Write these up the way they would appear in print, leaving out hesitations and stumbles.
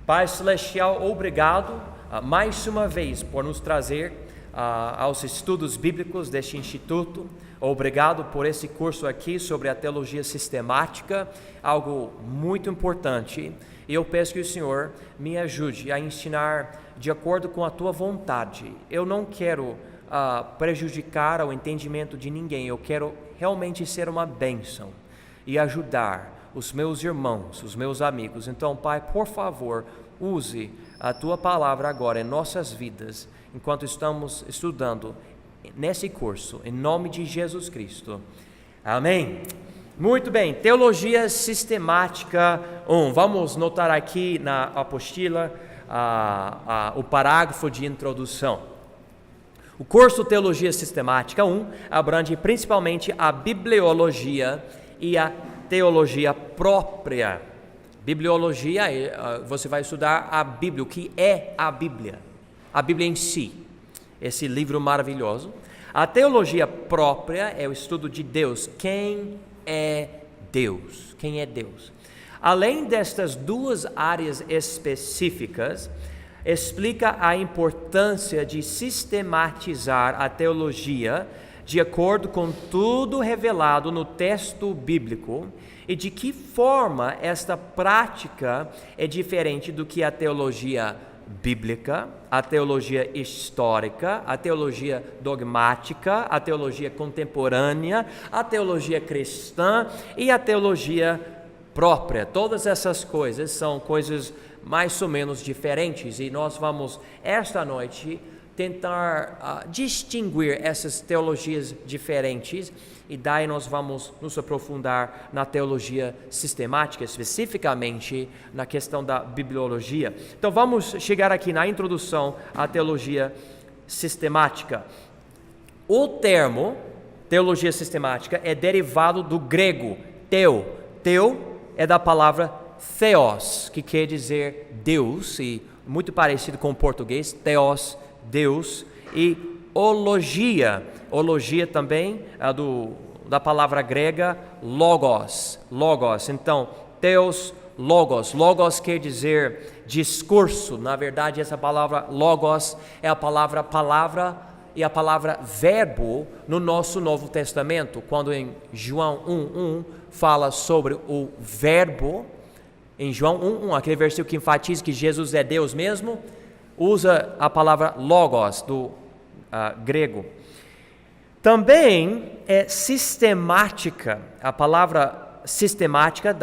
Pai Celestial, obrigado mais uma vez por nos trazer aos estudos bíblicos deste instituto. Obrigado por esse curso aqui sobre a teologia sistemática, algo muito importante. E eu peço que o Senhor me ajude a ensinar de acordo com a Tua vontade. Eu não quero prejudicar o entendimento de ninguém, eu quero realmente ser uma bênção e ajudar os meus irmãos, os meus amigos. Então, Pai, por favor, use a Tua palavra agora em nossas vidas, enquanto estamos estudando nesse curso, em nome de Jesus Cristo. Amém. Muito bem, Teologia Sistemática 1. Vamos notar aqui na apostila o parágrafo de introdução. O curso Teologia Sistemática 1 abrange principalmente a bibliologia e a teologia própria. Bibliologia, você vai estudar a Bíblia, o que é a Bíblia em si, esse livro maravilhoso. A teologia própria é o estudo de Deus. Quem é Deus? Quem é Deus? Além destas duas áreas específicas, explica a importância de sistematizar a teologia de acordo com tudo revelado no texto bíblico e de que forma esta prática é diferente do que a teologia bíblica, a teologia histórica, a teologia dogmática, a teologia contemporânea, a teologia cristã e a teologia própria. Todas essas coisas são coisas mais ou menos diferentes e nós vamos esta noite tentar distinguir essas teologias diferentes e daí nós vamos nos aprofundar na teologia sistemática, especificamente na questão da bibliologia. Então vamos chegar aqui na introdução à teologia sistemática. O termo teologia sistemática é derivado do grego teo. Teo é da palavra theos, que quer dizer Deus, e muito parecido com o português, theos, Deus, e ologia também da palavra grega logos. Então, Theos, logos quer dizer discurso. Na verdade, essa palavra logos é a palavra e a palavra verbo no nosso Novo Testamento. Quando em João 1:1 fala sobre o verbo, em João 1:1, aquele versículo que enfatiza que Jesus é Deus mesmo, usa a palavra logos do grego. Também é sistemática. A palavra sistemática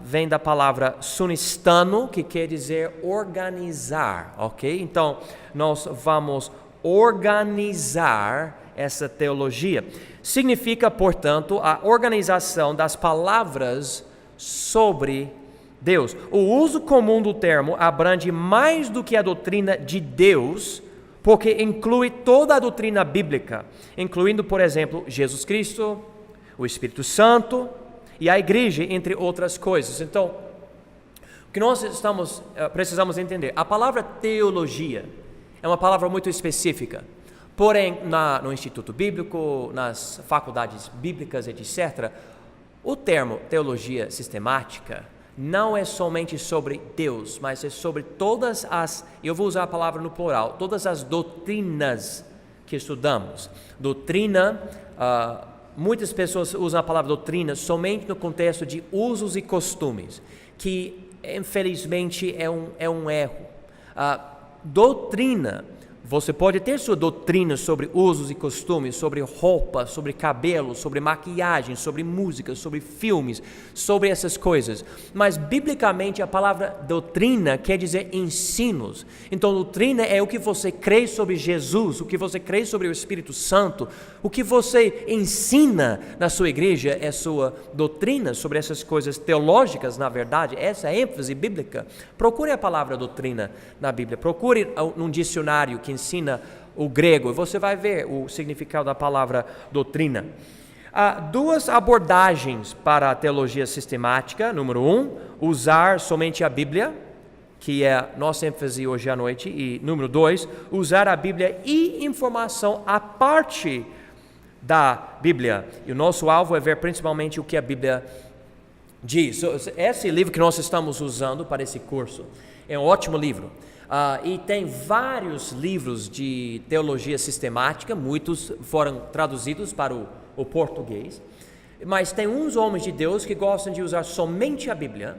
vem da palavra sunistano, que quer dizer organizar, ok? Então, nós vamos organizar essa teologia. Significa, portanto, a organização das palavras sobre Deus. O uso comum do termo abrange mais do que a doutrina de Deus, porque inclui toda a doutrina bíblica, incluindo, por exemplo, Jesus Cristo, o Espírito Santo e a igreja, entre outras coisas. Então, o que nós precisamos entender, a palavra teologia é uma palavra muito específica, porém, no Instituto Bíblico, nas faculdades bíblicas, etc., o termo teologia sistemática não é somente sobre Deus, mas é sobre todas eu vou usar a palavra no plural, todas as doutrinas que estudamos. Doutrina, muitas pessoas usam a palavra doutrina somente no contexto de usos e costumes, que infelizmente é um erro. Doutrina, você pode ter sua doutrina sobre usos e costumes, sobre roupa, sobre cabelo, sobre maquiagem, sobre música, sobre filmes, sobre essas coisas. Mas, biblicamente, a palavra doutrina quer dizer ensinos. Então, doutrina é o que você crê sobre Jesus, o que você crê sobre o Espírito Santo, o que você ensina na sua igreja é sua doutrina sobre essas coisas teológicas, na verdade. Essa é a ênfase bíblica. Procure a palavra doutrina na Bíblia, procure num dicionário que ensina o grego, e você vai ver o significado da palavra doutrina. Há duas abordagens para a teologia sistemática. Número 1, usar somente a Bíblia, que é a nossa ênfase hoje à noite. E número 2, usar a Bíblia e informação à parte da Bíblia. E o nosso alvo é ver principalmente o que a Bíblia diz, esse livro que nós estamos usando para esse curso é um ótimo livro. E tem vários livros de teologia sistemática, muitos foram traduzidos para o português, mas tem uns homens de Deus que gostam de usar somente a Bíblia,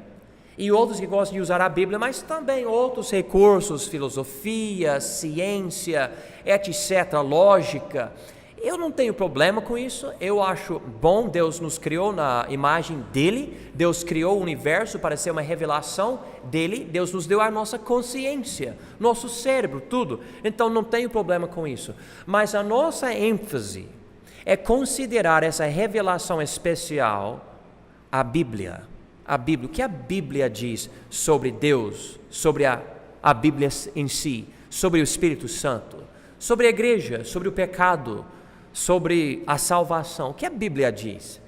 e outros que gostam de usar a Bíblia, mas também outros recursos, filosofia, ciência, etc., lógica. Eu não tenho problema com isso, eu acho bom. Deus nos criou na imagem dele, Deus criou o universo para ser uma revelação dele, Deus nos deu a nossa consciência, nosso cérebro, tudo, então não tenho problema com isso. Mas a nossa ênfase é considerar essa revelação especial, a Bíblia, o que a Bíblia diz sobre Deus, sobre a Bíblia em si, sobre o Espírito Santo, sobre a igreja, sobre o pecado, sobre a salvação. O que a Bíblia diz?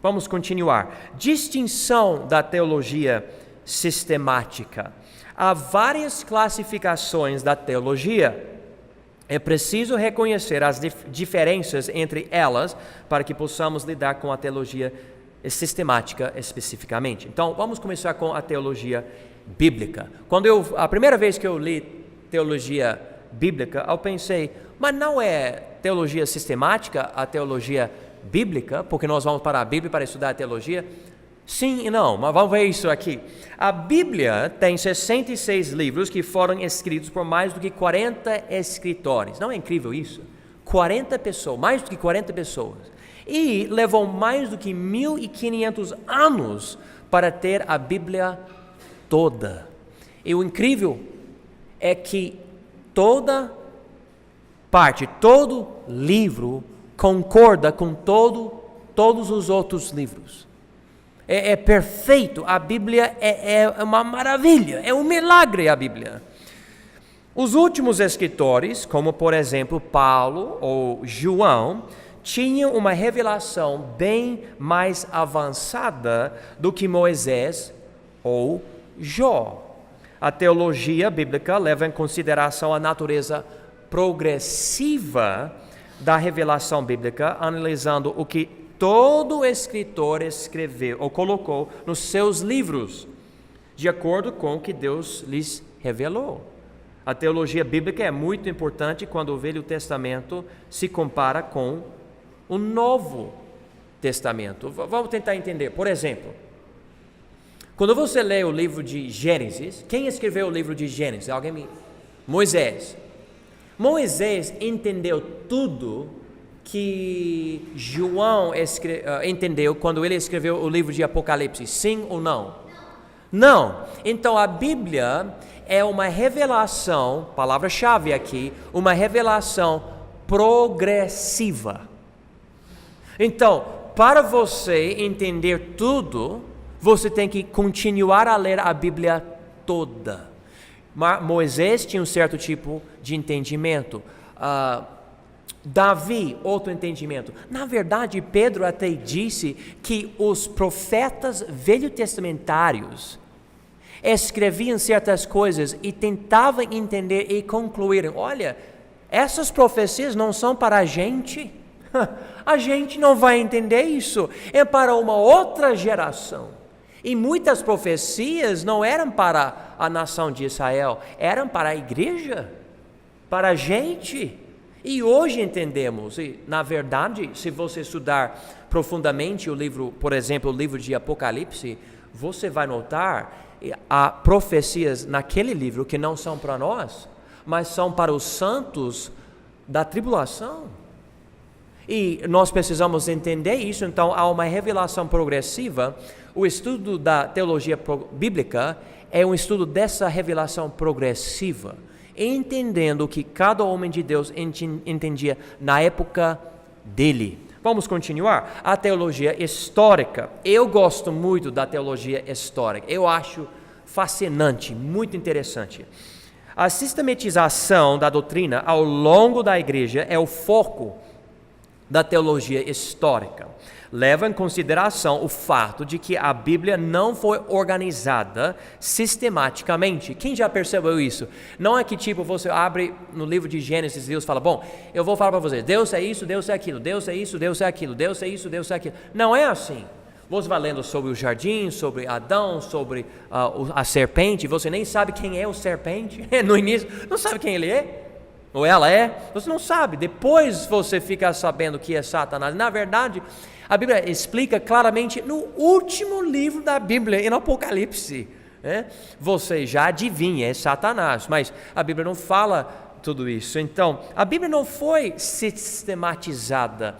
Vamos continuar. Distinção da teologia sistemática. Há várias classificações da teologia. É preciso reconhecer as diferenças entre elas para que possamos lidar com a teologia sistemática especificamente. Então, vamos começar com a teologia bíblica. A primeira vez que eu li teologia bíblica, eu pensei, mas não é teologia sistemática a teologia bíblica, porque nós vamos para a Bíblia para estudar a teologia? Sim e não, mas vamos ver isso aqui. A Bíblia tem 66 livros que foram escritos por mais do que 40 escritores. Não é incrível isso? 40 pessoas, mais do que 40 pessoas. E levou mais do que 1.500 anos para ter a Bíblia toda. E o incrível é que todo livro concorda com todos os outros livros. É perfeito, a Bíblia é uma maravilha, é um milagre a Bíblia. Os últimos escritores, como por exemplo Paulo ou João, tinham uma revelação bem mais avançada do que Moisés ou Jó. A teologia bíblica leva em consideração a natureza progressiva da revelação bíblica, analisando o que todo escritor escreveu ou colocou nos seus livros, de acordo com o que Deus lhes revelou. A teologia bíblica é muito importante quando o Velho Testamento se compara com o Novo Testamento. Vamos tentar entender. Por exemplo, quando você lê o livro de Gênesis, quem escreveu o livro de Gênesis? Moisés. Moisés entendeu tudo que João entendeu quando ele escreveu o livro de Apocalipse, sim ou não? Não. Então a Bíblia é uma revelação, palavra-chave aqui, uma revelação progressiva. Então, para você entender tudo, você tem que continuar a ler a Bíblia toda. Moisés tinha um certo tipo de entendimento. Davi, outro entendimento. Na verdade, Pedro até disse que os profetas velho-testamentários escreviam certas coisas e tentavam entender e concluírem, olha, essas profecias não são para a gente. A gente não vai entender isso, é para uma outra geração. E muitas profecias não eram para a nação de Israel, eram para a igreja, para a gente. E hoje entendemos, e na verdade, se você estudar profundamente o livro, por exemplo, o livro de Apocalipse, você vai notar há profecias naquele livro que não são para nós, mas são para os santos da tribulação. E nós precisamos entender isso, então há uma revelação progressiva. O estudo da teologia bíblica é um estudo dessa revelação progressiva, entendendo o que cada homem de Deus entendia na época dele. Vamos continuar? A teologia histórica. Eu gosto muito da teologia histórica, eu acho fascinante, muito interessante. A sistematização da doutrina ao longo da igreja é o foco da teologia histórica. Leva em consideração o fato de que a Bíblia não foi organizada sistematicamente. Quem já percebeu isso? Não é que tipo você abre no livro de Gênesis e Deus fala, bom, eu vou falar para você, Deus é isso, Deus é aquilo, Deus é isso, Deus é aquilo, Deus é isso, Deus é aquilo. Não é assim. Você vai lendo sobre o jardim, sobre Adão, sobre a serpente, você nem sabe quem é o serpente, no início, não sabe quem ele é, ou ela é, você não sabe, depois você fica sabendo que é Satanás. Na verdade, a Bíblia explica claramente no último livro da Bíblia, em Apocalipse, você já adivinha, é Satanás, mas a Bíblia não fala tudo isso. Então, a Bíblia não foi sistematizada,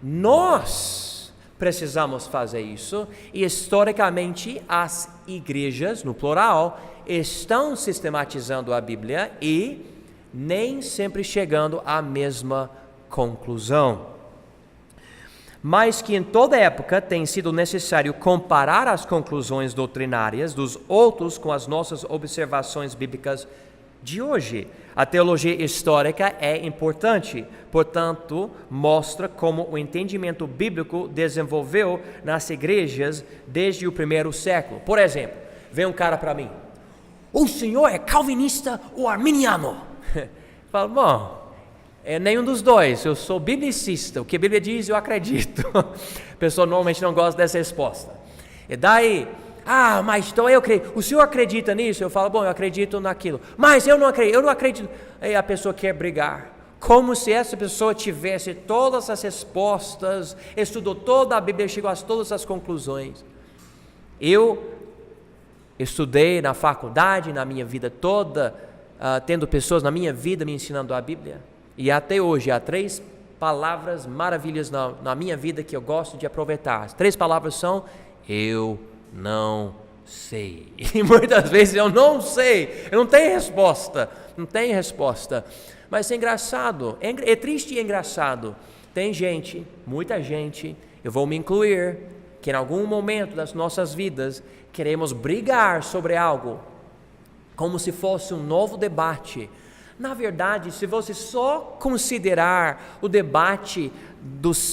nós precisamos fazer isso, e historicamente as igrejas, no plural, estão sistematizando a Bíblia e nem sempre chegando à mesma conclusão. Mas que em toda época tem sido necessário comparar as conclusões doutrinárias dos outros com as nossas observações bíblicas de hoje. A teologia histórica é importante, portanto, mostra como o entendimento bíblico desenvolveu nas igrejas desde o primeiro século. Por exemplo, vem um cara para mim, o senhor é calvinista ou arminiano? Falo, bom, nenhum dos dois, eu sou biblicista, o que a Bíblia diz eu acredito. A pessoa normalmente não gosta dessa resposta. E daí, mas então eu acredito, o senhor acredita nisso? Eu falo, bom, eu acredito naquilo. Mas eu não acredito. Aí a pessoa quer brigar, como se essa pessoa tivesse todas as respostas, estudou toda a Bíblia, chegou a todas as conclusões. Eu estudei na faculdade, na minha vida toda, tendo pessoas na minha vida me ensinando a Bíblia, e até hoje há 3 palavras maravilhosas na minha vida que eu gosto de aproveitar. As 3 palavras são: eu não sei. E muitas vezes eu não sei, eu não tenho resposta. Mas é engraçado, é triste e engraçado. Tem gente, muita gente, eu vou me incluir, que em algum momento das nossas vidas queremos brigar sobre algo, como se fosse um novo debate. Na verdade, se você só considerar o debate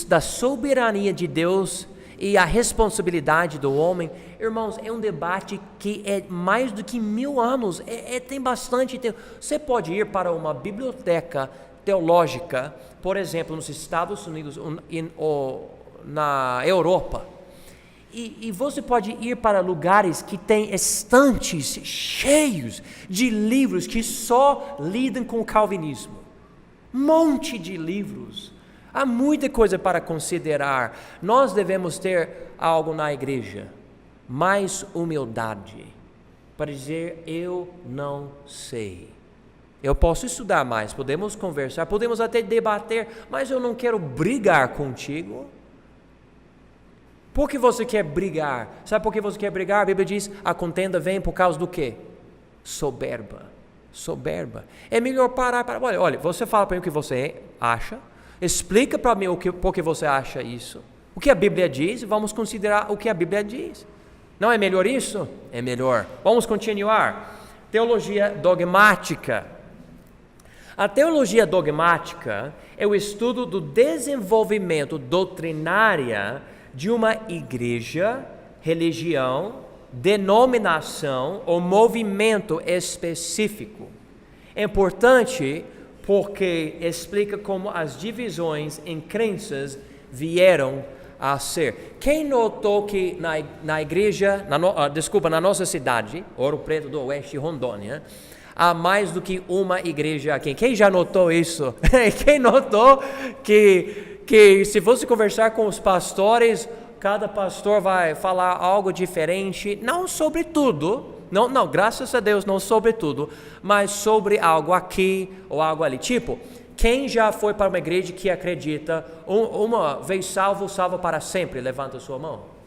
da soberania de Deus e a responsabilidade do homem, irmãos, é um debate que é mais do que 1000 anos, tem bastante tempo. Você pode ir para uma biblioteca teológica, por exemplo, nos Estados Unidos ou na Europa, e você pode ir para lugares que têm estantes cheios de livros que só lidam com o calvinismo, monte de livros. Há muita coisa para considerar. Nós devemos ter algo na igreja, mais humildade, para dizer: eu não sei. Eu posso estudar mais, podemos conversar, podemos até debater, mas eu não quero brigar contigo. Por que você quer brigar? Sabe por que você quer brigar? A Bíblia diz: a contenda vem por causa do quê? Soberba. É melhor parar para... Olha, você fala para mim o que você acha, explica para mim por que você acha isso, o que a Bíblia diz, e vamos considerar o que a Bíblia diz. Não é melhor isso? É melhor. Vamos continuar. Teologia dogmática. A teologia dogmática é o estudo do desenvolvimento doutrinário de uma igreja, religião, denominação ou movimento específico. É importante porque explica como as divisões em crenças vieram a ser. Quem notou que na igreja, na nossa cidade, Ouro Preto do Oeste, Rondônia, há mais do que uma igreja aqui? Quem já notou isso? Quem notou que se você conversar com os pastores, cada pastor vai falar algo diferente, não sobre tudo, não, graças a Deus, não sobre tudo, mas sobre algo aqui ou algo ali. Tipo, quem já foi para uma igreja que acredita uma vez salvo para sempre? Levanta a sua mão.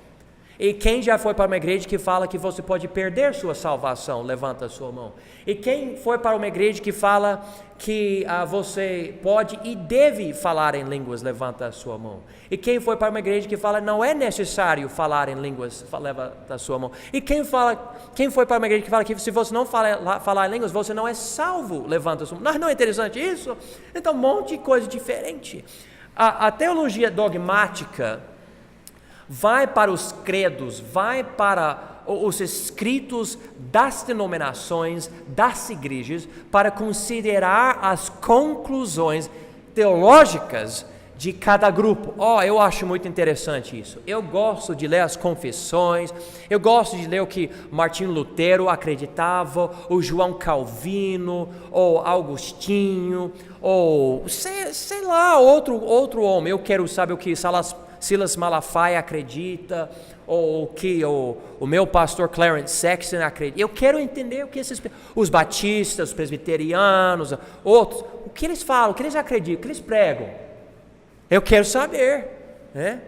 E quem já foi para uma igreja que fala que você pode perder sua salvação? Levanta a sua mão. E quem foi para uma igreja que fala que você pode e deve falar em línguas? Levanta a sua mão. E quem foi para uma igreja que fala não é necessário falar em línguas? Levanta a sua mão. E quem foi para uma igreja que fala que se você não falar em línguas, você não é salvo? Levanta a sua mão. Não é interessante isso? Então, um monte de coisa diferente. A teologia dogmática vai para os credos, vai para os escritos das denominações, das igrejas, para considerar as conclusões teológicas de cada grupo. Eu acho muito interessante isso. Eu gosto de ler as confissões, eu gosto de ler o que Martinho Lutero acreditava, o João Calvino, ou Agostinho, ou sei lá, outro homem. Eu quero saber o que Silas Malafaia acredita, ou o que o meu pastor Clarence Sexton acredita. Eu quero entender o que os batistas, os presbiterianos, outros, o que eles falam, o que eles acreditam, o que eles pregam. Eu quero saber, né?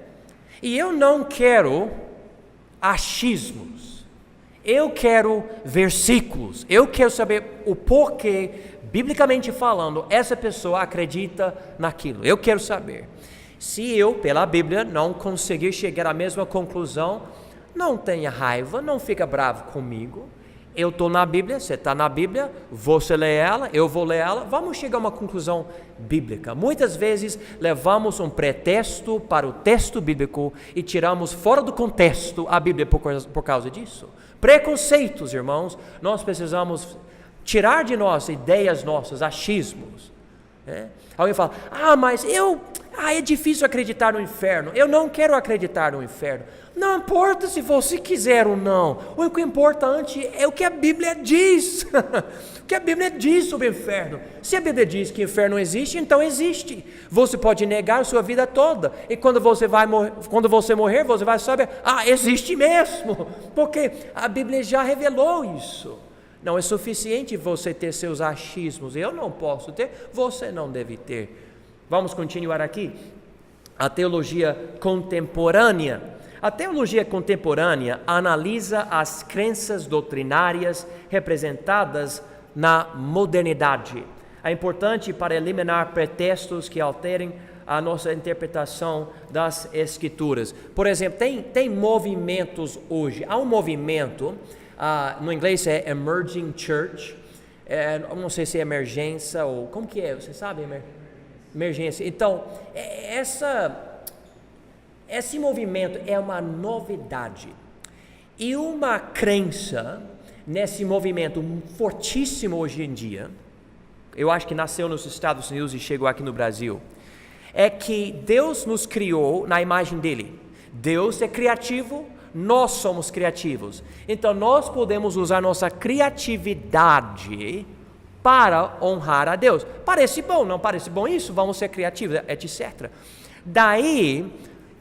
E eu não quero achismos, eu quero versículos, eu quero saber o porquê, biblicamente falando, essa pessoa acredita naquilo. Eu quero saber. Se eu, pela Bíblia, não conseguir chegar à mesma conclusão, não tenha raiva, não fica bravo comigo. Eu estou na Bíblia, você está na Bíblia, você lê ela, eu vou ler ela, vamos chegar a uma conclusão bíblica. Muitas vezes levamos um pretexto para o texto bíblico e tiramos fora do contexto a Bíblia por causa disso. Preconceitos, irmãos, nós precisamos tirar de nós ideias nossas, achismos. Alguém fala, mas é difícil acreditar no inferno. Eu não quero acreditar no inferno. Não importa se você quiser ou não. O que é importante é o que a Bíblia diz. O que a Bíblia diz sobre o inferno. Se a Bíblia diz que o inferno existe, então existe. Você pode negar a sua vida toda. E quando você morrer, você vai saber, existe mesmo. Porque a Bíblia já revelou isso. Não é suficiente você ter seus achismos. Eu não posso ter, você não deve ter. Vamos continuar aqui. A teologia contemporânea. A teologia contemporânea analisa as crenças doutrinárias representadas na modernidade. É importante para eliminar pretextos que alterem a nossa interpretação das Escrituras. Por exemplo, tem movimentos hoje. Há um movimento, no inglês é Emerging Church, não sei se é emergência ou como que é, você sabe? Emergência. Então, esse movimento é uma novidade e uma crença nesse movimento fortíssimo hoje em dia. Eu acho que nasceu nos Estados Unidos e chegou aqui no Brasil. É que Deus nos criou na imagem dele. Deus é criativo, nós somos criativos. Então nós podemos usar nossa criatividade para honrar a Deus. Parece bom, não parece bom isso? Vamos ser criativos, etc. Daí,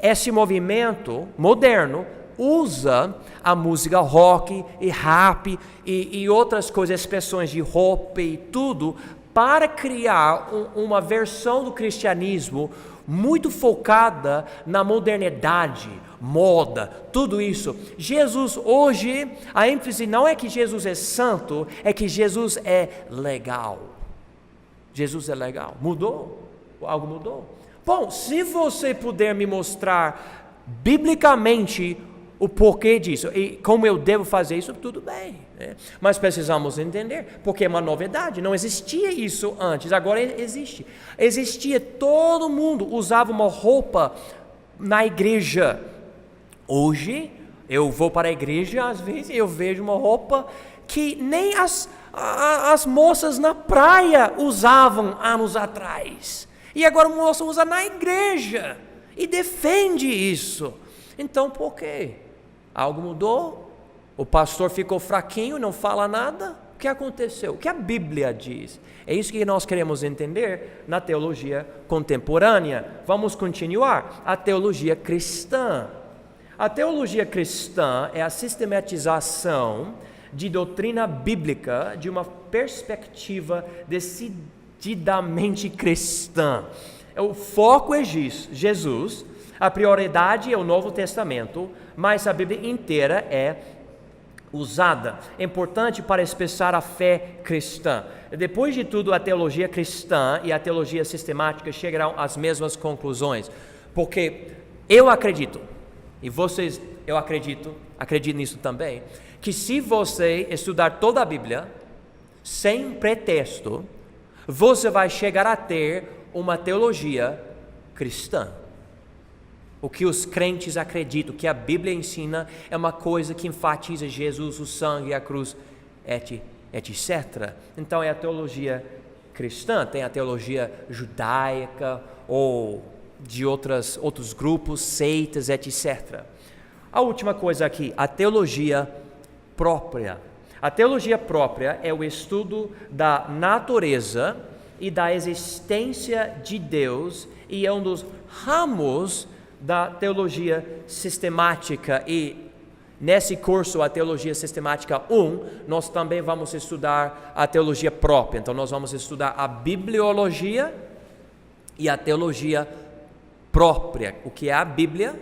esse movimento moderno usa a música rock e rap e outras coisas, expressões de roupa e tudo, para criar uma versão do cristianismo muito focada na modernidade, moda, tudo isso. Jesus hoje, a ênfase não é que Jesus é santo, é que Jesus é legal. Jesus é legal. Mudou? Algo mudou? Bom, se você puder me mostrar biblicamente o porquê disso e como eu devo fazer isso, tudo bem, né? Mas precisamos entender, porque é uma novidade, não existia isso antes, agora existe. Existia, todo mundo usava uma roupa na igreja. Hoje, eu vou para a igreja, às vezes eu vejo uma roupa que nem as moças na praia usavam anos atrás. E agora o moço usa na igreja e defende isso. Então, por quê? Algo mudou? O pastor ficou fraquinho, não fala nada? O que aconteceu? O que a Bíblia diz? É isso que nós queremos entender na teologia contemporânea. Vamos continuar. A teologia cristã. A teologia cristã é a sistematização de doutrina bíblica de uma perspectiva decididamente cristã. O foco é Jesus, a prioridade é o Novo Testamento, mas a Bíblia inteira é usada. É importante para expressar a fé cristã. Depois de tudo, a teologia cristã e a teologia sistemática chegarão às mesmas conclusões, porque eu acredito, e vocês, eu acredito nisso também, que se você estudar toda a Bíblia, sem pretexto, você vai chegar a ter uma teologia cristã. O que os crentes acreditam, que a Bíblia ensina, é uma coisa que enfatiza Jesus, o sangue, a cruz, etc. Então é a teologia cristã. Tem a teologia judaica ou de outros grupos, seitas, etc. A última coisa aqui, a teologia própria. A teologia própria é o estudo da natureza e da existência de Deus e é um dos ramos da teologia sistemática. E nesse curso, a Teologia Sistemática 1, nós também vamos estudar a teologia própria. Então, nós vamos estudar a bibliologia e a teologia própria. O que é a Bíblia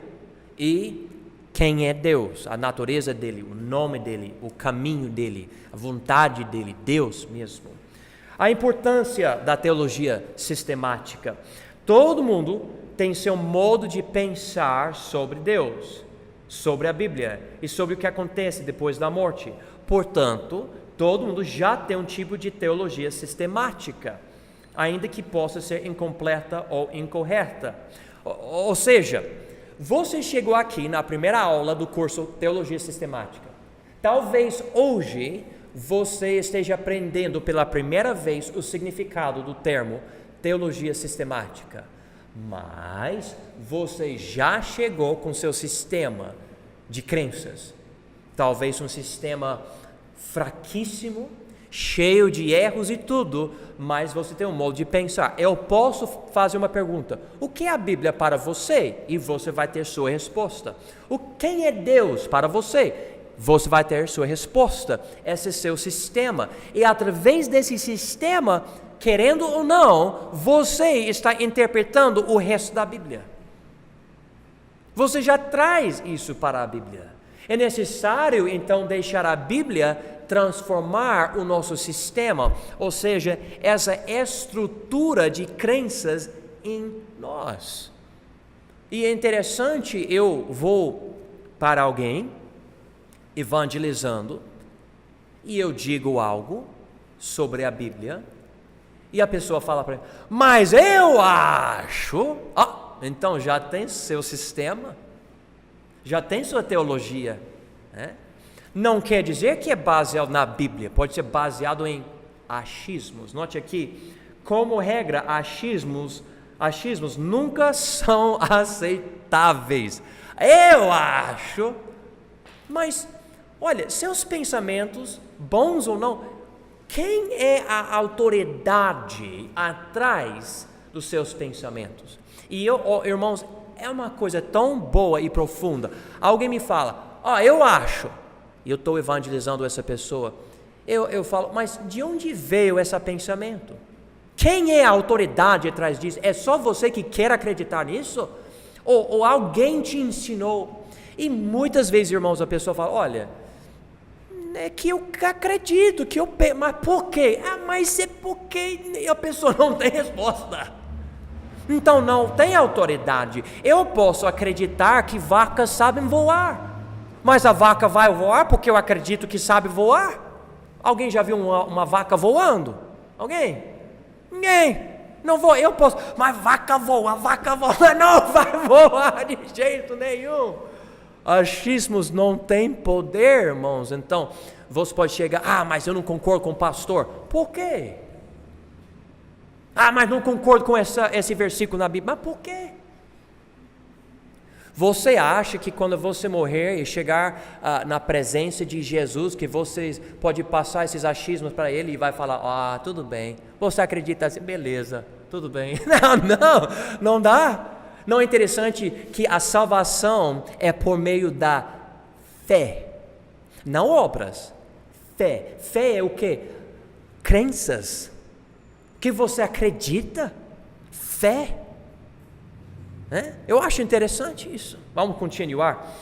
e quem é Deus, a natureza dele, o nome dele, o caminho dele, a vontade dele, Deus mesmo. A importância da teologia sistemática. Todo mundo tem seu modo de pensar sobre Deus, sobre a Bíblia e sobre o que acontece depois da morte. Portanto, todo mundo já tem um tipo de teologia sistemática, ainda que possa ser incompleta ou incorreta. Ou seja, você chegou aqui na primeira aula do curso Teologia Sistemática. Talvez hoje você esteja aprendendo pela primeira vez o significado do termo teologia sistemática. Mas você já chegou com seu sistema de crenças. Talvez um sistema fraquíssimo, cheio de erros e tudo, mas você tem um modo de pensar. Eu posso fazer uma pergunta: o que é a Bíblia para você? E você vai ter sua resposta. Quem é Deus para você? Você vai ter sua resposta. Esse é seu sistema. E através desse sistema, querendo ou não, você está interpretando o resto da Bíblia. Você já traz isso para a Bíblia. É necessário, então, deixar a Bíblia transformar o nosso sistema, ou seja, essa estrutura de crenças em nós. E é interessante, eu vou para alguém, evangelizando, e eu digo algo sobre a Bíblia, e a pessoa fala para mim: mas eu acho... então já tem seu sistema, já tem sua teologia, né? Não quer dizer que é baseado na Bíblia, pode ser baseado em achismos. Note aqui, como regra, achismos nunca são aceitáveis. Eu acho, mas olha, seus pensamentos, bons ou não, quem é a autoridade atrás dos seus pensamentos? E irmãos, é uma coisa tão boa e profunda. Alguém me fala: eu acho. E eu estou evangelizando essa pessoa. Eu falo: mas de onde veio esse pensamento? Quem é a autoridade atrás disso? É só você que quer acreditar nisso? Ou alguém te ensinou? E muitas vezes, irmãos, a pessoa fala: olha, é que eu acredito, que eu penso, mas por quê? Mas é porque a pessoa não tem resposta. Então não tem autoridade. Eu posso acreditar que vacas sabem voar, mas a vaca vai voar porque eu acredito que sabe voar? Alguém já viu uma vaca voando? Alguém? Ninguém. Não vou, eu posso, mas vaca voa, não vai voar de jeito nenhum. Achismos não têm poder, irmãos. Então, você pode chegar: mas eu não concordo com o pastor. Por quê? Mas não concordo com esse versículo na Bíblia. Mas por quê? Você acha que quando você morrer e chegar na presença de Jesus, que você pode passar esses achismos para ele e vai falar: tudo bem, você acredita assim, beleza, tudo bem. Não dá. Não é interessante que a salvação é por meio da fé, não obras. Fé é o quê? Crenças. Que você acredita? Fé. Eu acho interessante isso. Vamos continuar.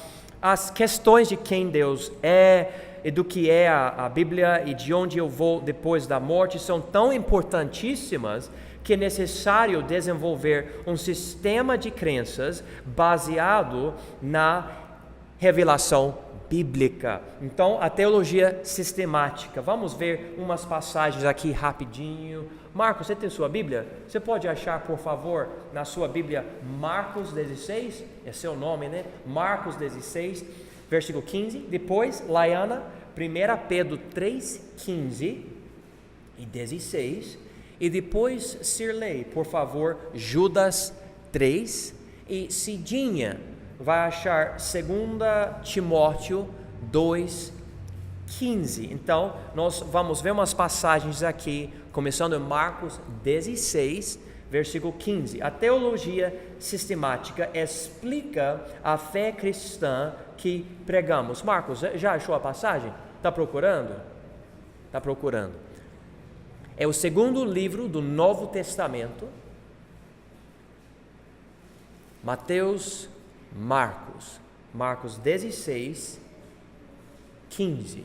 As questões de quem Deus é e do que é a Bíblia e de onde eu vou depois da morte são tão importantíssimas que é necessário desenvolver um sistema de crenças baseado na revelação bíblica. Então, a teologia sistemática. Vamos ver umas passagens aqui rapidinho. Marcos, você tem sua Bíblia? Você pode achar, por favor, na sua Bíblia, Marcos 16, é seu nome, né? Marcos 16, versículo 15. Depois, Laiana, 1 Pedro 3, 15 e 16. E depois, Sirlei, por favor, Judas 3, e Cidinha vai achar 2 Timóteo 2:15. Então, nós vamos ver umas passagens aqui, começando em Marcos 16, versículo 15. A teologia sistemática explica a fé cristã que pregamos. Marcos, já achou a passagem? Está procurando? Está procurando. É o segundo livro do Novo Testamento. Mateus, Marcos 16, 15.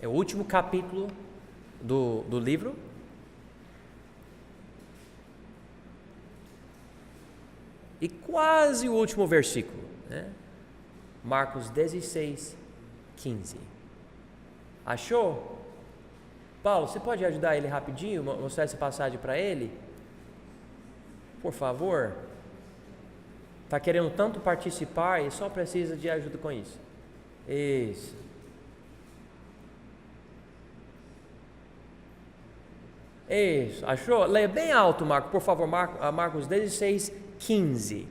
É o último capítulo do livro. E quase o último versículo, né? Marcos 16, 15. Achou? Paulo, você pode ajudar ele rapidinho, mostrar essa passagem para ele? Por favor. Está querendo tanto participar e só precisa de ajuda com isso. Isso. Isso. Achou? Leia bem alto, Marcos, por favor. Marcos 16, 15.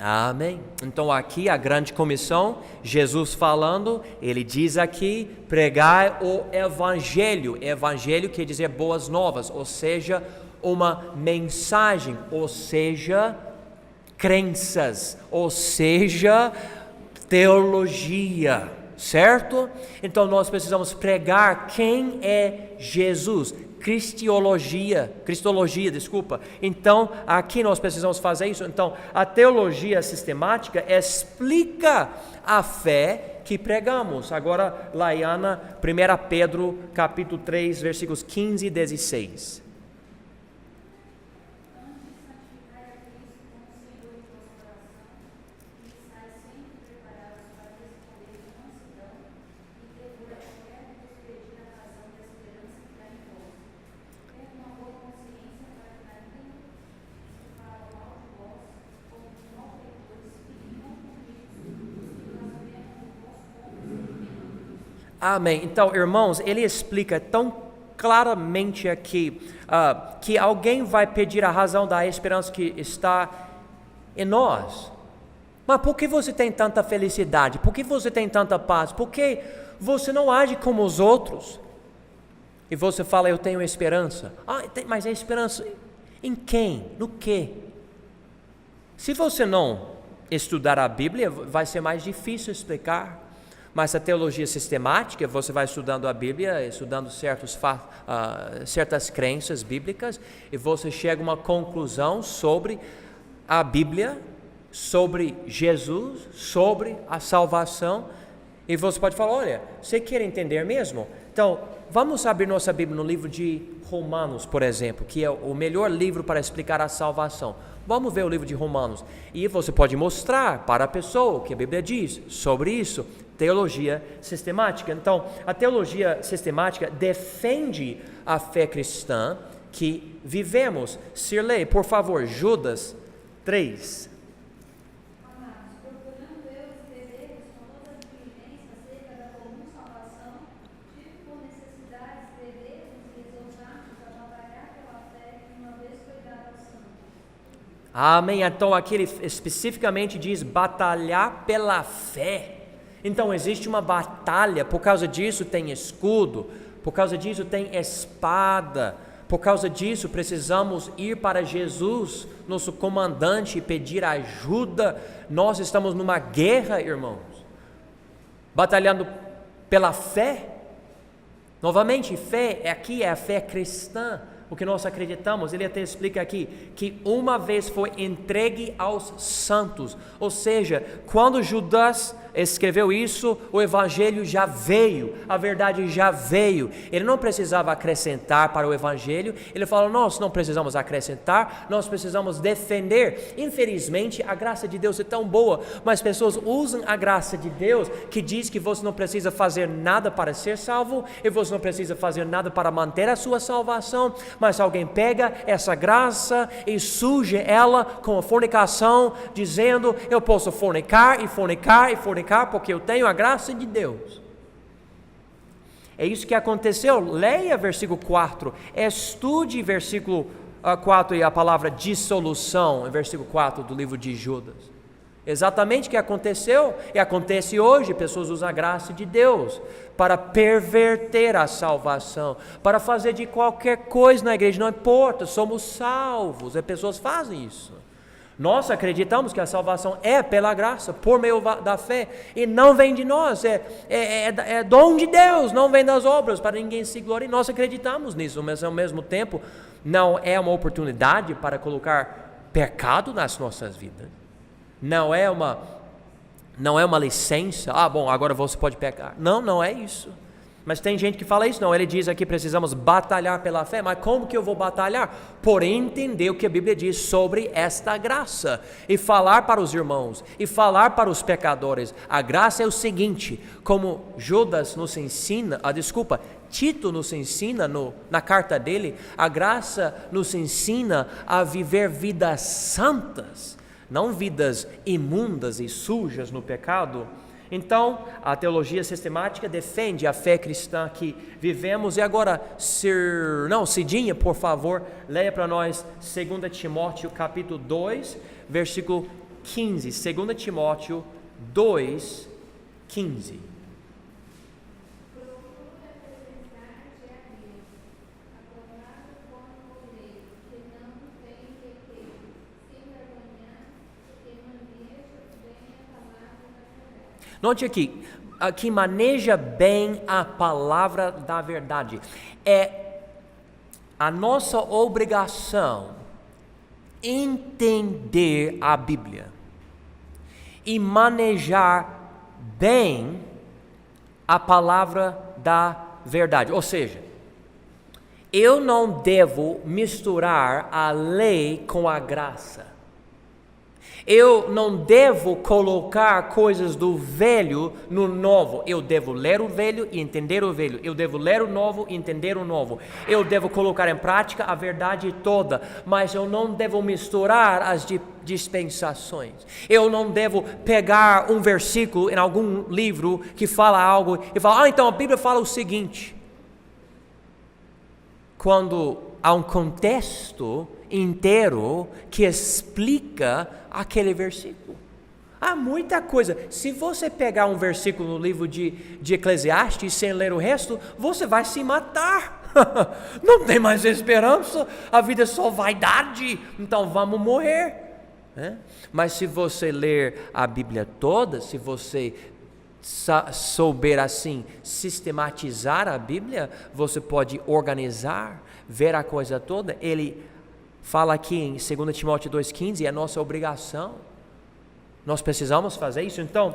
Amém. Então aqui a grande comissão, Jesus falando, ele diz aqui, pregai o evangelho. Evangelho quer dizer boas novas, ou seja, uma mensagem, ou seja, crenças, ou seja, teologia, certo? Então nós precisamos pregar quem é Jesus. Cristologia, desculpa. Então, aqui nós precisamos fazer isso. Então, a teologia sistemática explica a fé que pregamos. Agora, Laiana, 1 Pedro, capítulo 3, versículos 15 e 16. Amém. Então, irmãos, ele explica tão claramente aqui que alguém vai pedir a razão da esperança que está em nós. Mas por que você tem tanta felicidade? Por que você tem tanta paz? Por que você não age como os outros? E você fala, eu tenho esperança. Mas é esperança em quem? No quê? Se você não estudar a Bíblia, vai ser mais difícil explicar. Mas a teologia sistemática, você vai estudando a Bíblia, estudando certas crenças bíblicas, e você chega a uma conclusão sobre a Bíblia, sobre Jesus, sobre a salvação, e você pode falar, olha, você quer entender mesmo? Então, vamos abrir nossa Bíblia no livro de Romanos, por exemplo, que é o melhor livro para explicar a salvação. Vamos ver o livro de Romanos, e você pode mostrar para a pessoa o que a Bíblia diz sobre isso. Teologia sistemática. Então, a teologia sistemática defende a fé cristã que vivemos. Sirlei, por favor, Judas 3. Amém. Então, aqui ele especificamente diz batalhar pela fé. Então existe uma batalha, por causa disso tem escudo, por causa disso tem espada, por causa disso precisamos ir para Jesus, nosso comandante, e pedir ajuda. Nós estamos numa guerra, irmãos, batalhando pela fé. Novamente, fé aqui é a fé cristã, o que nós acreditamos. Ele até explica aqui que uma vez foi entregue aos santos, ou seja, quando Judas escreveu isso, o evangelho já veio, a verdade já veio. Ele não precisava acrescentar para o evangelho. Ele falou, nós não precisamos acrescentar, nós precisamos defender. Infelizmente, a graça de Deus é tão boa, mas pessoas usam a graça de Deus, que diz que você não precisa fazer nada para ser salvo, e você não precisa fazer nada para manter a sua salvação, mas alguém pega essa graça e suja ela com a fornicação, dizendo, eu posso fornicar e fornicar e fornicar comunicar porque eu tenho a graça de Deus. É isso que aconteceu. Leia versículo 4, estude versículo 4 e a palavra dissolução, em versículo 4 do livro de Judas. Exatamente o que aconteceu e acontece hoje. Pessoas usam a graça de Deus para perverter a salvação, para fazer de qualquer coisa na igreja, não importa, somos salvos, e pessoas fazem isso. Nós acreditamos que a salvação é pela graça, por meio da fé, e não vem de nós, é dom de Deus, não vem das obras, para ninguém se gloriar. Nós acreditamos nisso, mas ao mesmo tempo não é uma oportunidade para colocar pecado nas nossas vidas. Não é uma licença, bom, agora você pode pecar. Não é isso. Mas tem gente que fala isso, não, ele diz aqui precisamos batalhar pela fé, mas como que eu vou batalhar? Por entender o que a Bíblia diz sobre esta graça, e falar para os irmãos, e falar para os pecadores. A graça é o seguinte, como Judas nos ensina, Tito nos ensina na carta dele, a graça nos ensina a viver vidas santas, não vidas imundas e sujas no pecado. Então, a teologia sistemática defende a fé cristã que vivemos. E agora, Cidinha, por favor, leia para nós 2 Timóteo capítulo 2, versículo 15. 2 Timóteo 2, 15. Note aqui, que maneja bem a palavra da verdade. É a nossa obrigação entender a Bíblia e manejar bem a palavra da verdade. Ou seja, eu não devo misturar a lei com a graça. Eu não devo colocar coisas do velho no novo. Eu devo ler o velho e entender o velho. Eu devo ler o novo e entender o novo. Eu devo colocar em prática a verdade toda, mas eu não devo misturar as dispensações. Eu não devo pegar um versículo em algum livro que fala algo e falar, então a Bíblia fala o seguinte. Quando há um contexto inteiro que explica aquele versículo. Há muita coisa. Se você pegar um versículo no livro de Eclesiastes sem ler o resto, você vai se matar. Não tem mais esperança, a vida é só vaidade, então vamos morrer. Mas se você ler a Bíblia toda, se você souber assim sistematizar a Bíblia, você pode organizar, ver a coisa toda. Ele fala aqui em 2 Timóteo 2,15, é nossa obrigação. Nós precisamos fazer isso. Então,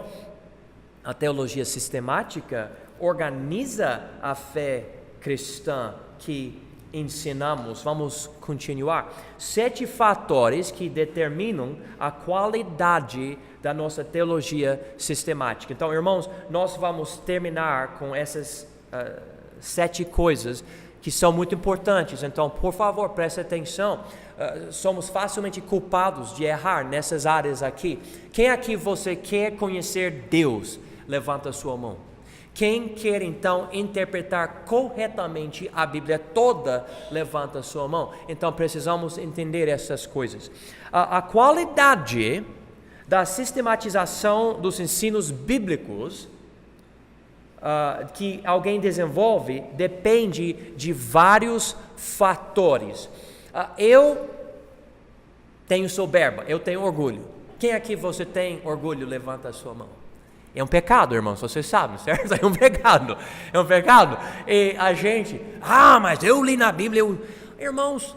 a teologia sistemática organiza a fé cristã que ensinamos. Vamos continuar. 7 fatores que determinam a qualidade da nossa teologia sistemática. Então, irmãos, nós vamos terminar com essas 7 coisas que são muito importantes. Então, por favor, preste atenção. Somos facilmente culpados de errar nessas áreas aqui. Quem aqui você quer conhecer Deus? Levanta a sua mão. Quem quer então interpretar corretamente a Bíblia toda? Levanta a sua mão. Então precisamos entender essas coisas. A qualidade da sistematização dos ensinos bíblicos que alguém desenvolve depende de vários fatores. Eu tenho soberba, eu tenho orgulho. Quem aqui você tem orgulho? Levanta a sua mão. É um pecado, irmãos, vocês sabem, certo? É um pecado, E a gente, mas eu li na Bíblia, irmãos,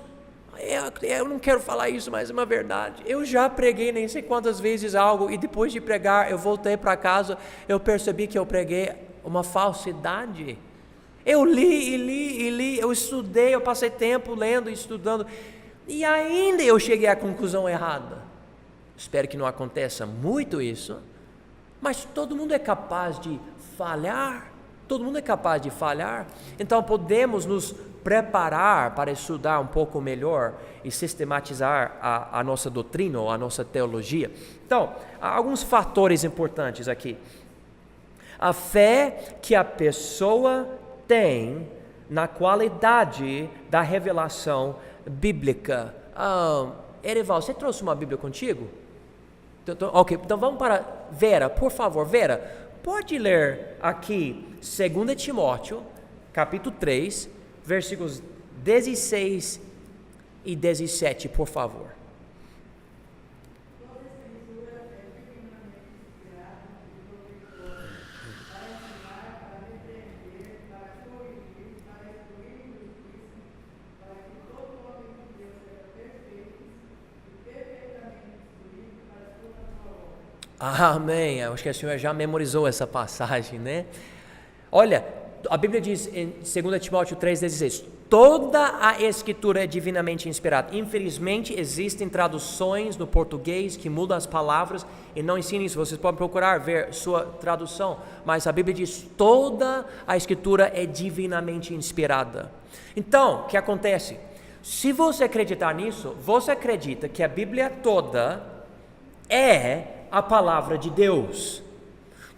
eu não quero falar isso, mas é uma verdade. Eu já preguei nem sei quantas vezes algo, e depois de pregar, eu voltei para casa, eu percebi que eu preguei uma falsidade. Eu li, eu estudei, eu passei tempo lendo e estudando, e ainda eu cheguei à conclusão errada. Espero que não aconteça muito isso, mas todo mundo é capaz de falhar. Todo mundo é capaz de falhar. Então podemos nos preparar para estudar um pouco melhor e sistematizar a nossa doutrina ou a nossa teologia. Então, há alguns fatores importantes aqui. A fé que a pessoa tem na qualidade da revelação bíblica. Erival, você trouxe uma Bíblia contigo? Ok, então vamos para Vera, por favor. Vera, pode ler aqui 2 Timóteo, capítulo 3, versículos 16 e 17, por favor. Amém. Eu acho que a senhora já memorizou essa passagem, né? Olha, a Bíblia diz em 2 Timóteo 3,16: toda a escritura é divinamente inspirada. Infelizmente, existem traduções no português que mudam as palavras e não ensinam isso. Vocês podem procurar ver sua tradução, mas a Bíblia diz: toda a escritura é divinamente inspirada. Então, o que acontece? Se você acreditar nisso, você acredita que a Bíblia toda é a palavra de Deus.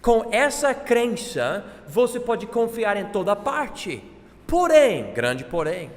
Com essa crença, você pode confiar em toda parte. Porém, grande porém,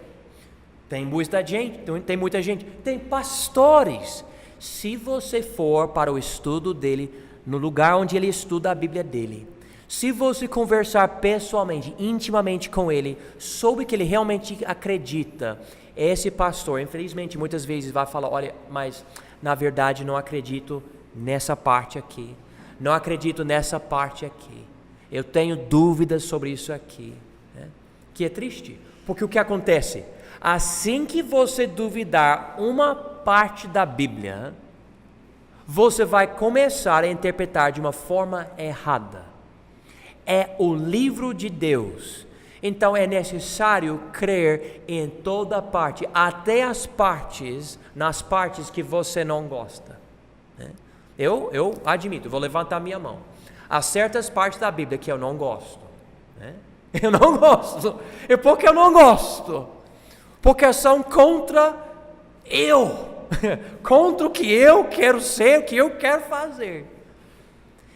tem muita gente, tem pastores. Se você for para o estudo dele, no lugar onde ele estuda a Bíblia dele, se você conversar pessoalmente, intimamente com ele, sobre o que ele realmente acredita, esse pastor, infelizmente, muitas vezes vai falar: olha, mas na verdade não acredito nessa parte aqui, não acredito nessa parte aqui, eu tenho dúvidas sobre isso aqui, né? Que é triste, porque o que acontece? Assim que você duvidar uma parte da Bíblia, você vai começar a interpretar de uma forma errada. É o livro de Deus, então é necessário crer em toda parte, até nas partes que você não gosta, né? Eu admito, vou levantar minha mão. Há certas partes da Bíblia que eu não gosto, né? Eu não gosto. E por que eu não gosto? Porque são contra contra o que eu quero ser, o que eu quero fazer.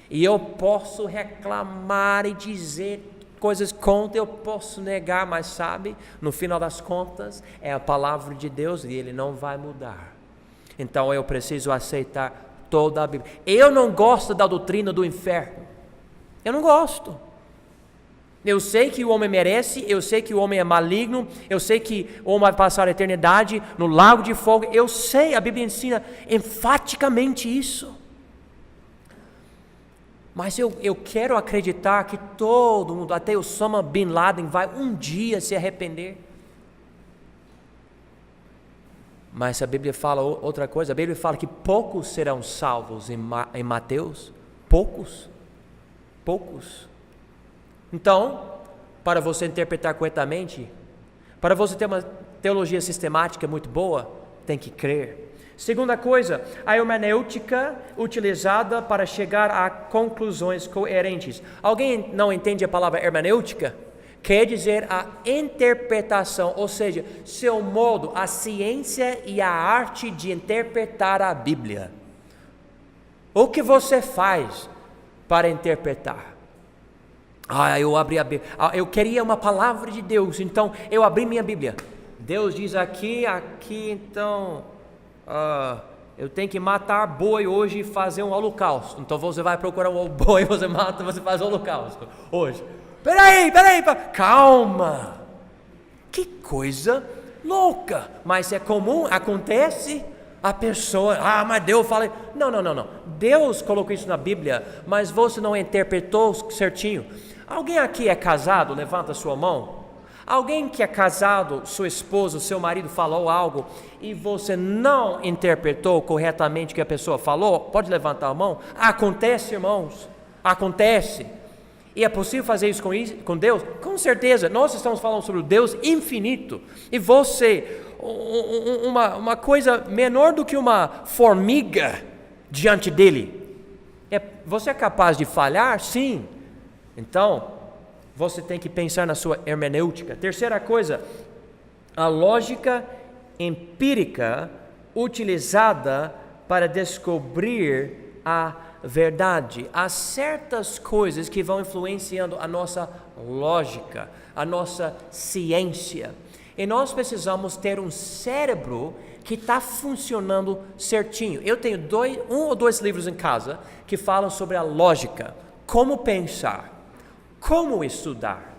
E eu posso reclamar e dizer coisas contra, eu posso negar, mas sabe, no final das contas, é a palavra de Deus e ele não vai mudar. Então eu preciso aceitar toda a Bíblia. Eu não gosto da doutrina do inferno. Eu não gosto. Eu sei que o homem merece, eu sei que o homem é maligno, eu sei que o homem vai passar a eternidade no lago de fogo. Eu sei, a Bíblia ensina enfaticamente isso. Mas eu quero acreditar que todo mundo, até Osama Bin Laden, vai um dia se arrepender. Mas a Bíblia fala outra coisa. A Bíblia fala que poucos serão salvos em Mateus. Poucos. Então, para você interpretar corretamente, para você ter uma teologia sistemática muito boa, tem que crer. Segunda coisa, a hermenêutica utilizada para chegar a conclusões coerentes. Alguém não entende a palavra hermenêutica? Quer dizer a interpretação, ou seja, seu modo, a ciência e a arte de interpretar a Bíblia. O que você faz para interpretar? Eu abri a Bíblia. Eu queria uma palavra de Deus, então eu abri minha Bíblia. Deus diz aqui, então, eu tenho que matar boi hoje e fazer um holocausto. Então você vai procurar um boi, você mata, você faz o holocausto hoje. Peraí, calma. Que coisa louca. Mas é comum, acontece. A pessoa, mas Deus fala. Não. Deus colocou isso na Bíblia, mas você não interpretou certinho. Alguém aqui é casado? Levanta a sua mão. Alguém que é casado, sua esposa, seu marido falou algo e você não interpretou corretamente o que a pessoa falou? Pode levantar a mão. Acontece, irmãos. Acontece. E é possível fazer isso com Deus? Com certeza. Nós estamos falando sobre o Deus infinito. E você, uma coisa menor do que uma formiga diante dele. Você é capaz de falhar? Sim. Então, Você tem que pensar na sua hermenêutica. Terceira coisa, a lógica empírica utilizada para descobrir a verdade. Há certas coisas que vão influenciando a nossa lógica, a nossa ciência. E nós precisamos ter um cérebro que está funcionando certinho. Eu tenho um ou dois livros em casa que falam sobre a lógica, como pensar, como estudar.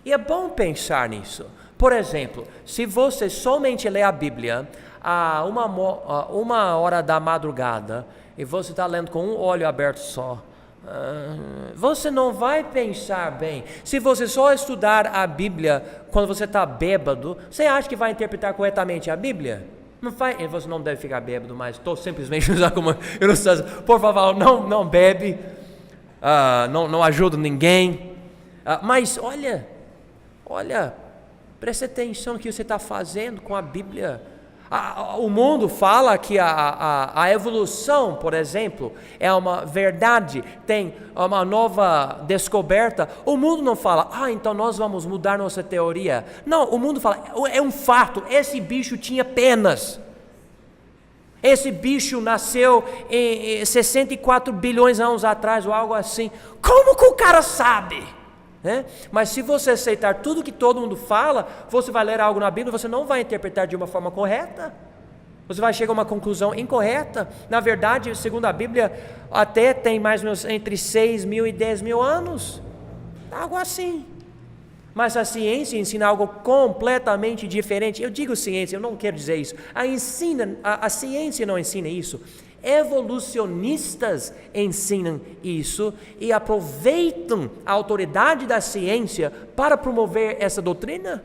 E é bom pensar nisso. Por exemplo, se você somente lê a Bíblia a uma hora da madrugada e você está lendo com um olho aberto só, você não vai pensar bem. Se você só estudar a Bíblia quando você está bêbado, você acha que vai interpretar corretamente a Bíblia? Não faz, você não deve ficar bêbado, mas estou simplesmente usando como ilustração. Por favor, não bebe, não ajuda ninguém. Mas olha, preste atenção no que você está fazendo com a Bíblia. O mundo fala que a evolução, por exemplo, é uma verdade, tem uma nova descoberta. O mundo não fala, então nós vamos mudar nossa teoria. Não, o mundo fala, é um fato, esse bicho tinha penas. Esse bicho nasceu em 64 bilhões de anos atrás, ou algo assim. Como que o cara sabe? Mas se você aceitar tudo que todo mundo fala, você vai ler algo na Bíblia, você não vai interpretar de uma forma correta, você vai chegar a uma conclusão incorreta. Na verdade, segundo a Bíblia, até tem mais ou menos entre 6 mil e 10 mil anos, algo assim. Mas a ciência ensina algo completamente diferente. Eu digo ciência, eu não quero dizer isso. A ciência não ensina isso. Evolucionistas ensinam isso e aproveitam a autoridade da ciência para promover essa doutrina.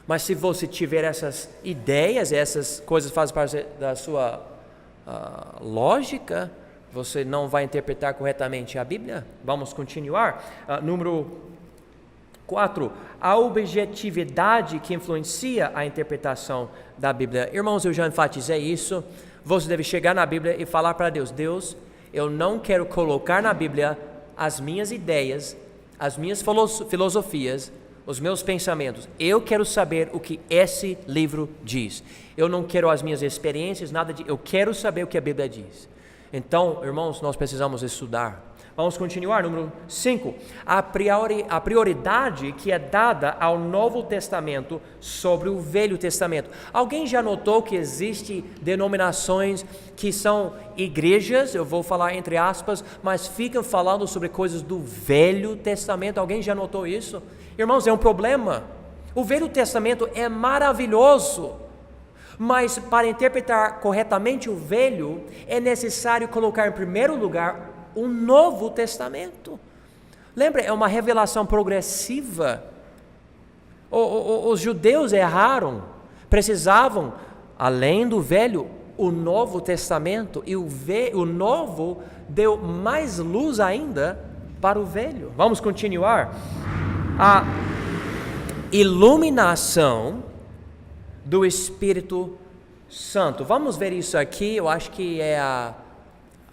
Mas se você tiver essas ideias, essas coisas fazem parte da sua lógica, você não vai interpretar corretamente a Bíblia. Vamos continuar. Número 4, a objetividade que influencia a interpretação da Bíblia. Irmãos, eu já enfatizei isso. Você deve chegar na Bíblia e falar para Deus: Deus, eu não quero colocar na Bíblia as minhas ideias, as minhas filosofias, os meus pensamentos. Eu quero saber o que esse livro diz. Eu não quero as minhas experiências, nada de. Eu quero saber o que a Bíblia diz. Então, irmãos, nós precisamos estudar. Vamos continuar, número 5. A prioridade que é dada ao Novo Testamento sobre o Velho Testamento. Alguém já notou que existem denominações que são igrejas, eu vou falar entre aspas, mas ficam falando sobre coisas do Velho Testamento? Alguém já notou isso? Irmãos, é um problema. O Velho Testamento é maravilhoso, mas para interpretar corretamente o Velho, é necessário colocar em primeiro lugar o Novo Testamento. Lembra, é uma revelação progressiva. Os judeus erraram, precisavam, além do Velho, o Novo Testamento, e o Novo deu mais luz ainda para o Velho. Vamos continuar. A iluminação do Espírito Santo. Vamos ver isso aqui, eu acho que é a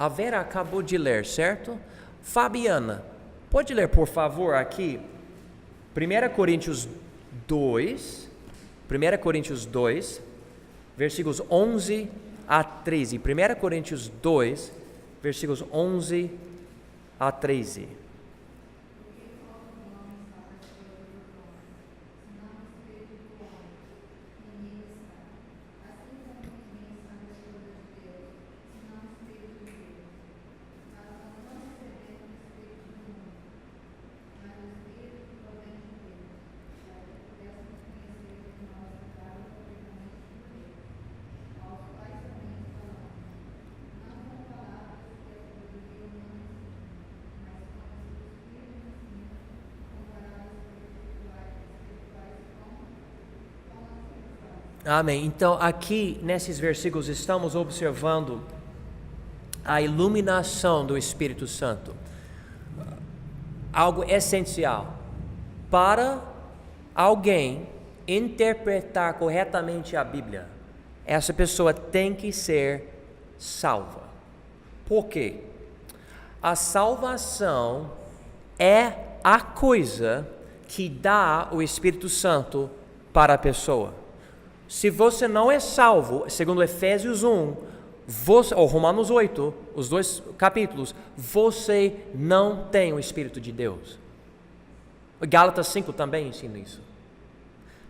Vera acabou de ler, certo? Fabiana, pode ler por favor aqui 1 Coríntios 2, versículos 11 a 13. 1 Coríntios 2, versículos 11 a 13. Amém. Então aqui nesses versículos estamos observando a iluminação do Espírito Santo. Algo essencial para alguém interpretar corretamente a Bíblia. Essa pessoa tem que ser salva. Por quê? A salvação é a coisa que dá o Espírito Santo para a pessoa. Se você não é salvo, segundo Efésios 1, ou Romanos 8, os 2 capítulos, você não tem o Espírito de Deus. Gálatas 5 também ensina isso.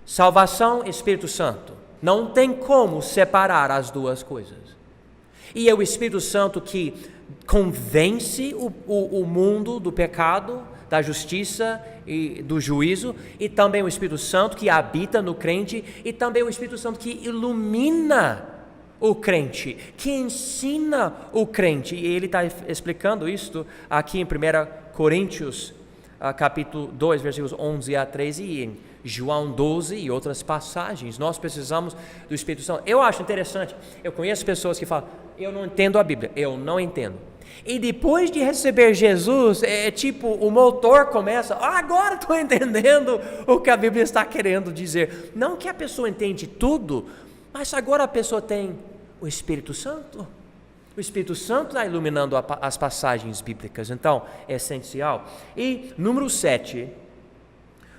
Salvação, Espírito Santo. Não tem como separar as duas coisas. E é o Espírito Santo que convence o mundo do pecado, da justiça e do juízo, e também o Espírito Santo que habita no crente, e também o Espírito Santo que ilumina o crente, que ensina o crente. E ele está explicando isto aqui em 1 Coríntios, capítulo 2, versículos 11 a 13, e em João 12 e outras passagens. Nós precisamos do Espírito Santo. Eu acho interessante, eu conheço pessoas que falam, eu não entendo a Bíblia. Eu não entendo. E depois de receber Jesus, é tipo, o motor começa, agora estou entendendo o que a Bíblia está querendo dizer. Não que a pessoa entende tudo, mas agora a pessoa tem o Espírito Santo. O Espírito Santo está iluminando as passagens bíblicas, então é essencial. E número 7,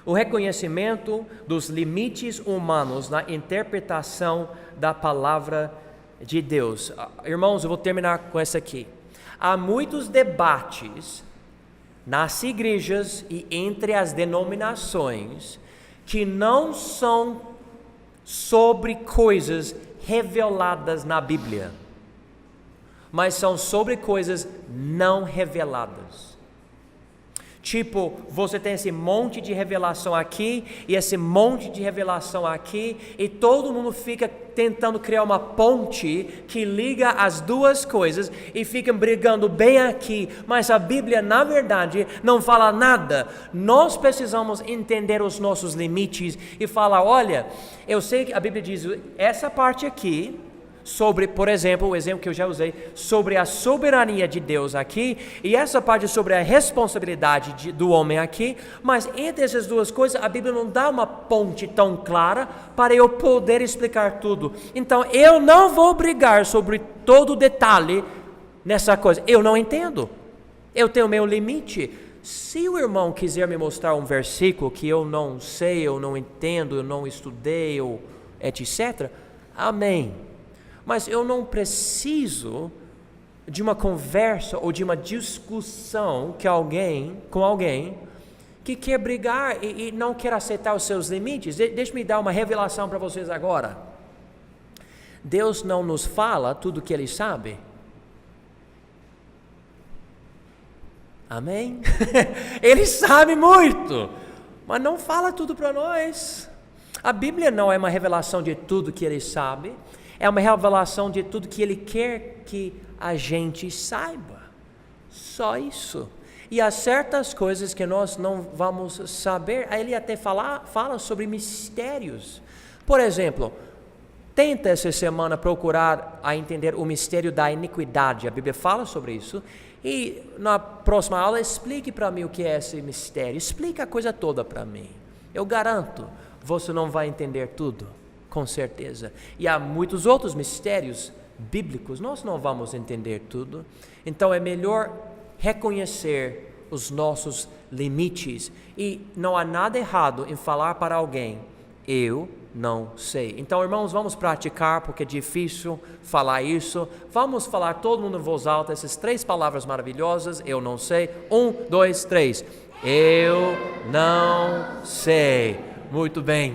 o reconhecimento dos limites humanos na interpretação da palavra de Deus. Irmãos, eu vou terminar com essa aqui. Há muitos debates nas igrejas e entre as denominações que não são sobre coisas reveladas na Bíblia, mas são sobre coisas não reveladas. Tipo, você tem esse monte de revelação aqui e esse monte de revelação aqui, e todo mundo fica tentando criar uma ponte que liga as duas coisas e ficam brigando bem aqui, mas a Bíblia, na verdade, não fala nada. Nós precisamos entender os nossos limites e falar, olha, eu sei que a Bíblia diz essa parte aqui, sobre, por exemplo, o exemplo que eu já usei, sobre a soberania de Deus aqui, e essa parte sobre a responsabilidade do homem aqui, mas entre essas duas coisas, a Bíblia não dá uma ponte tão clara para eu poder explicar tudo. Então, eu não vou brigar sobre todo o detalhe nessa coisa. Eu não entendo. Eu tenho meu limite. Se o irmão quiser me mostrar um versículo que eu não sei, eu não entendo, eu não estudei, ou etc., amém. Mas eu não preciso de uma conversa ou de uma discussão com alguém que quer brigar e não quer aceitar os seus limites. Deixe-me dar uma revelação para vocês agora. Deus não nos fala tudo o que Ele sabe. Amém? Ele sabe muito, mas não fala tudo para nós. A Bíblia não é uma revelação de tudo que Ele sabe. É uma revelação de tudo que Ele quer que a gente saiba. Só isso. E há certas coisas que nós não vamos saber. Ele até fala sobre mistérios. Por exemplo, tenta essa semana procurar a entender o mistério da iniquidade. A Bíblia fala sobre isso. E na próxima aula explique para mim o que é esse mistério. Explica a coisa toda para mim. Eu garanto, você não vai entender tudo. Com certeza. E há muitos outros mistérios bíblicos, nós não vamos entender tudo. Então é melhor reconhecer os nossos limites. E não há nada errado em falar para alguém, eu não sei. Então, irmãos, vamos praticar, porque é difícil falar isso. Vamos falar todo mundo em voz alta essas 3 palavras maravilhosas, eu não sei. 1, 2, 3. Eu não sei. Muito bem.